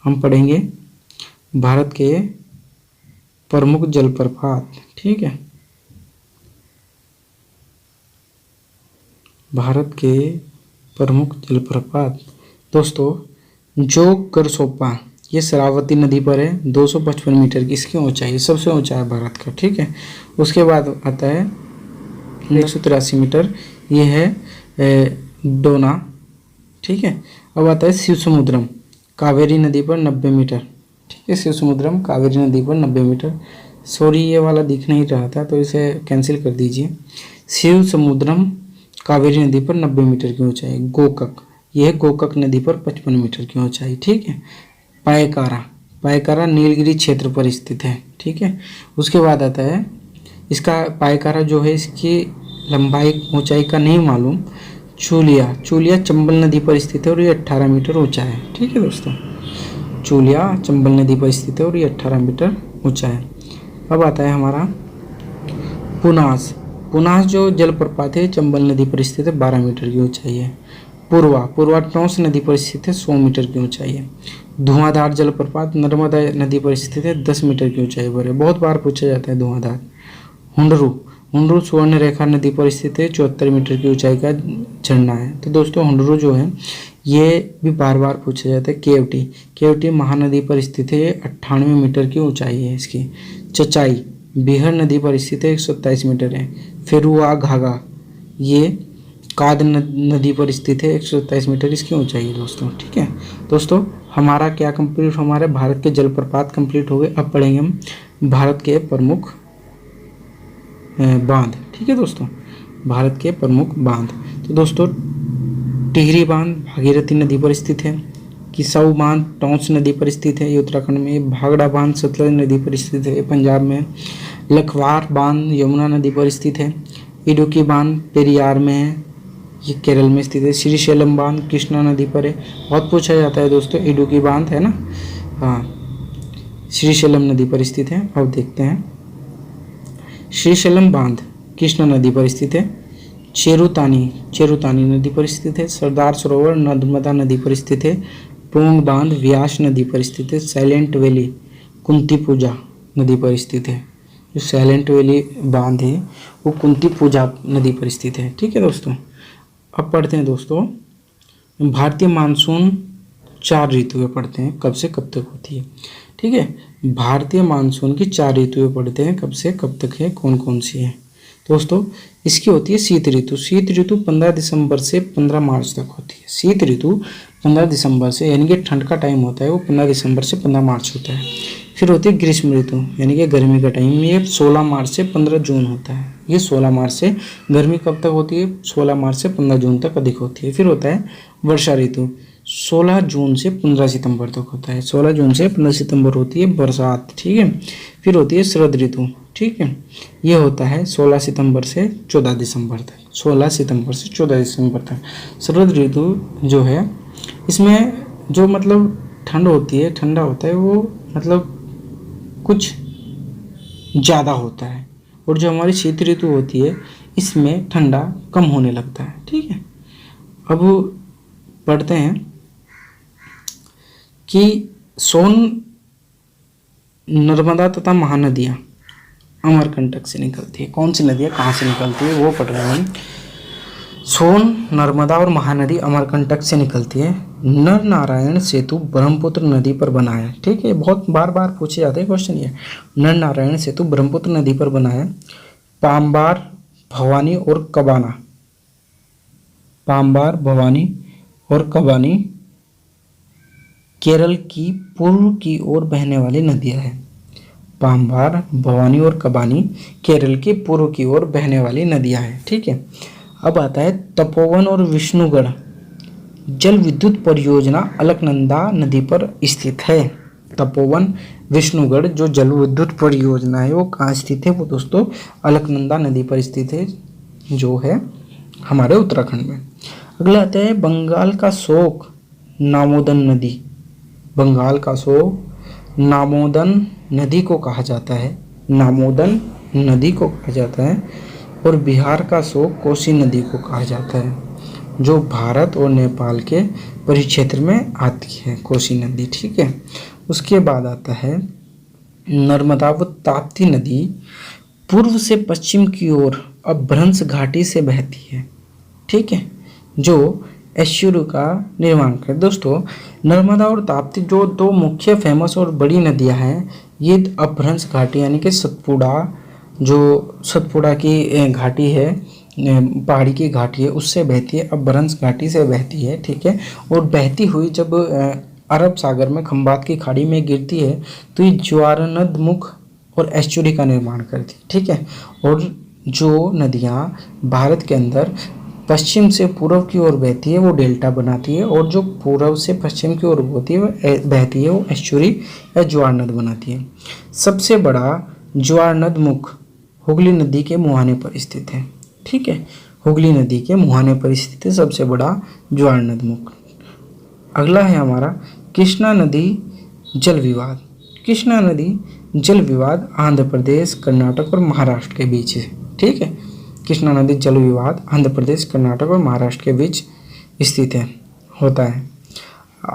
हम पढ़ेंगे भारत के प्रमुख जलप्रपात। ठीक है, भारत के प्रमुख जलप्रपात दोस्तों, जोग करसोपा ये शरावती नदी पर है, 255 मीटर की इसकी ऊंचाई, सबसे ऊंचा है भारत का। ठीक है, उसके बाद आता है 183 मीटर, ये है डोना। ठीक है, अब आता है शिव समुद्रम कावेरी नदी पर 90 मीटर। ठीक है, शिव समुद्रम कावेरी नदी पर 90 मीटर। सॉरी, ये वाला दिख नहीं रहा था तो इसे कैंसिल कर दीजिए। शिव समुद्रम कावेरी नदी पर 90 मीटर की ऊंचाई। गोकक, यह गोकक नदी पर 55 मीटर की ऊंचाई। ठीक है, पायकारा, पायकारा नीलगिरी क्षेत्र पर स्थित है। ठीक है, उसके बाद आता है इसका पायकारा जो है, इसकी लंबाई ऊंचाई का नहीं मालूम। चूलिया, चूलिया चंबल नदी पर स्थित है और ये 18 मीटर ऊंचा है। ठीक है दोस्तों, चूलिया चंबल नदी पर स्थित है और ये 18 मीटर ऊंचा है। अब आता है हमारा पुनास, पुनास जो जलप्रपात है चंबल नदी पर स्थित है, 12 मीटर की ऊंचाई है। पूर्वा, पूर्वा टोंस नदी पर स्थित है, 100 मीटर की ऊंचाई है। धुआंधार जलप्रपात नर्मदा नदी पर स्थित है, 10 मीटर की ऊंचाई पर है, बहुत बार पूछा जाता है धुआंधार। हुंडरू, हुंडरू सुवर्ण रेखा नदी पर स्थित है, 74 मीटर की ऊंचाई का झरना है। तो दोस्तों हुंडरू जो है ये भी बार बार पूछा जाता है। केवटी, केवटी महानदी पर स्थित है, 98 मीटर की ऊंचाई है इसकी। चचाई बिहार नदी पर स्थित है, 127 मीटर है। फेरुआ घाघा ये काद नदी पर स्थित है, 127 मीटर इसकी ऊंचाई है दोस्तों। ठीक है दोस्तों, हमारा क्या कंप्लीट, हमारे भारत के जलप्रपात कंप्लीट हो गए। अब पढ़ेंगे हम भारत के प्रमुख बांध। ठीक है दोस्तों, भारत के प्रमुख बांध। तो दोस्तों टिहरी बांध भागीरथी नदी पर स्थित है। किसाऊ बांध टोंस नदी पर स्थित है, ये उत्तराखंड में। भागड़ा बांध सतलज नदी पर स्थित है, ये पंजाब में। लखवार बांध यमुना नदी पर स्थित है। इडुक्की बांध पेरियार में है, ये केरल में स्थित है। श्रीशैलम बांध कृष्णा नदी पर है, बहुत पूछा जाता है दोस्तों। इडुक्की बांध है ना, हाँ, श्रीशैलम नदी पर स्थित है। अब देखते हैं, श्रीशैलम बांध कृष्णा नदी पर स्थित है। चेरुतानी, चेरुतानी नदी पर स्थित है। सरदार सरोवर नर्मदा नदी पर स्थित है। पोंग बांध व्यास नदी पर स्थित है। साइलेंट वैली कुंती पूजा नदी पर स्थित है। जो साइलेंट वैली बांध है वो कुंती पूजा नदी पर स्थित है। ठीक है दोस्तों, अब पढ़ते हैं दोस्तों भारतीय मानसून 4 ऋतुएं पढ़ते हैं, कब से कब तक होती है। ठीक है, भारतीय मानसून की 4 ऋतुएं पढ़ते हैं, कब से कब तक है, कौन कौन सी है दोस्तों। इसकी होती है शीत ऋतु। शीत ऋतु 15 दिसंबर से 15 मार्च तक होती है। शीत ऋतु 15 दिसंबर से, यानी कि ठंड का टाइम होता है वो 15 दिसंबर से 15 मार्च होता है। फिर होती है ग्रीष्म ऋतु, यानी कि गर्मी का टाइम, ये 16 मार्च से 15 जून होता है। ये 16 मार्च से, गर्मी कब तक होती है, 16 मार्च से 15 जून तक अधिक होती है। फिर होता है वर्षा ऋतु, 16 जून से 15 सितंबर तक होता है। 16 जून से 15 सितंबर होती है बरसात। ठीक है, फिर होती है शरद ऋतु। ठीक है, ये होता है 16 सितंबर से 14 दिसंबर तक। 16 सितंबर से 14 दिसंबर तक शरद ऋतु जो है, इसमें जो मतलब ठंड होती है, ठंडा होता है वो, मतलब कुछ ज़्यादा होता है। और जो हमारी शीत ऋतु होती है इसमें ठंडा कम होने लगता है। ठीक है, अब पढ़ते हैं कि सोन नर्मदा तथा महानदियाँ अमरकंटक से निकलती है। कौन सी नदियाँ कहाँ से निकलती है वो पढ़ रहे हैं हम। सोन नर्मदा और महानदी अमरकंटक से निकलती है। नर नारायण सेतु ब्रह्मपुत्र नदी पर बना है। ठीक है, बहुत बार बार पूछे जाते हैं क्वेश्चन ये। नर नारायण सेतु ब्रह्मपुत्र नदी पर बना है। पाम्बार भवानी और कबाना, पाम्बार भवानी और कबानी केरल की पूर्व की ओर बहने वाली नदियां हैं। पाम्बार भवानी और कबानी केरल की पूर्व की ओर बहने वाली नदियां हैं। ठीक है, अब आता है तपोवन और विष्णुगढ़ जल विद्युत परियोजना अलकनंदा नदी पर स्थित है। तपोवन विष्णुगढ़ जो जल विद्युत परियोजना है वो कहाँ स्थित है, वो दोस्तों अलकनंदा नदी पर स्थित है, जो है हमारे उत्तराखंड में। अगला आता है बंगाल का शोक नामोदन नदी। बंगाल का शोक नामोदन नदी को कहा जाता है, नामोदन नदी को कहा जाता है। और बिहार का शोक कोसी नदी को कहा जाता है। जो भारत और नेपाल के परिक्षेत्र में आती है, कोसी नदी। ठीक है, उसके बाद आता है नर्मदा व ताप्ती नदी पूर्व से पश्चिम की ओर अपभ्रंश घाटी से बहती है। ठीक है, जो एस्चुरी का निर्माण करे। दोस्तों, नर्मदा और ताप्ती जो दो मुख्य फेमस और बड़ी नदियां हैं, ये अपभ्रंश घाटी यानी कि सतपुड़ा, जो सतपुड़ा की घाटी है, पहाड़ी की घाटी है, उससे बहती है, अपभ्रंश घाटी से बहती है। ठीक है, और बहती हुई जब अरब सागर में खंबात की खाड़ी में गिरती है तो ये ज्वारनद मुख और एस्चुरी का निर्माण करती है। ठीक है, और जो नदियाँ भारत के अंदर पश्चिम से पूर्व की ओर बहती है वो डेल्टा बनाती है, और जो पूर्व से पश्चिम की ओर बहती है वो एस्चुरी या ज्वारनद बनाती है। सबसे बड़ा ज्वारनद मुख हुगली नदी के मुहाने पर स्थित है। ठीक है, हुगली नदी के मुहाने पर स्थित है सबसे बड़ा ज्वारनद मुख। अगला है हमारा कृष्णा नदी जल विवाद। कृष्णा नदी जल विवाद आंध्र प्रदेश, कर्नाटक और महाराष्ट्र के बीच है। ठीक है, कृष्णा नदी जल विवाद आंध्र प्रदेश, कर्नाटक और महाराष्ट्र के बीच स्थित है, होता है।